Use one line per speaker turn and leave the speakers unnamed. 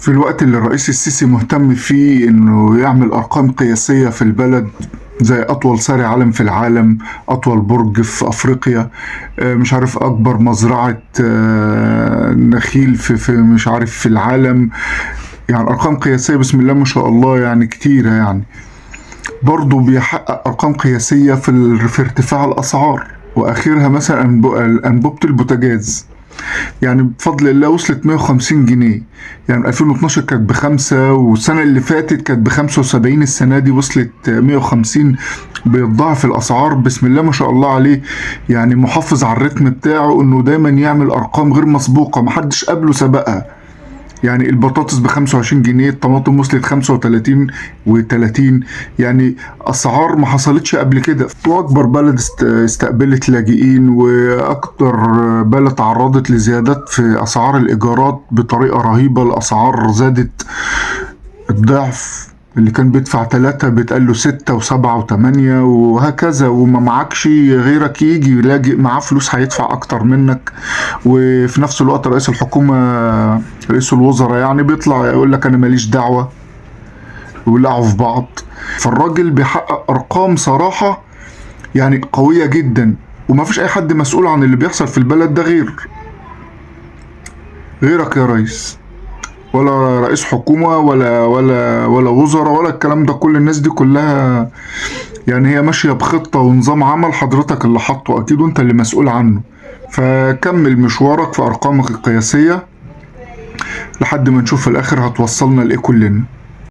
في الوقت اللي الرئيس السيسي مهتم فيه انه يعمل ارقام قياسية في البلد، زي اطول ساري علم في العالم، اطول برج في افريقيا، مش عارف اكبر مزرعة نخيل في مش عارف في العالم. يعني ارقام قياسية بسم الله ما شاء الله، يعني كتيرة يعني. برضه بيحقق ارقام قياسية في ارتفاع الاسعار، واخرها مثلا انبوبة البوتاجاز. يعني بفضل الله وصلت 150 جنيه. يعني 2012 كانت بخمسة، والسنة اللي فاتت كانت ب75، السنة دي وصلت 150. بيتضاعف الأسعار بسم الله ما شاء الله عليه. يعني محافظ على الريتم بتاعه إنه دايما يعمل أرقام غير مسبوقة محدش قبله سبقها. يعني البطاطس ب25 جنيه، الطماطم وصلت 35 و30. يعني أسعار ما حصلتش قبل كده. وأكبر بلد استقبلت لاجئين، وأكتر بلد تعرضت لزيادات في أسعار الإيجارات بطريقة رهيبة. الأسعار زادت الضعف، اللي كان بيدفع 3 بيتقال له 6 و7 و8 وهكذا. وما معكش غيرك يجي لاجئ معاه فلوس هيدفع أكتر منك. وفي نفس الوقت رئيس الحكومة، رئيس الوزراء يعني، بيطلع يقول لك أنا ماليش دعوة، ويولعوا في بعض. فالراجل بيحقق أرقام صراحة يعني قوية جدا، وما فيش أي حد مسؤول عن اللي بيحصل في البلد ده غيرك يا ريس. ولا رئيس حكومة ولا وزراء ولا الكلام ده. كل الناس دي كلها يعني هي ماشية بخطة ونظام عمل حضرتك اللي حاطه أكيد، وأنت اللي مسؤول عنه. فكمل مشوارك في أرقامك القياسية لحد ما نشوف في الآخر هتوصلنا لإيه كلنا.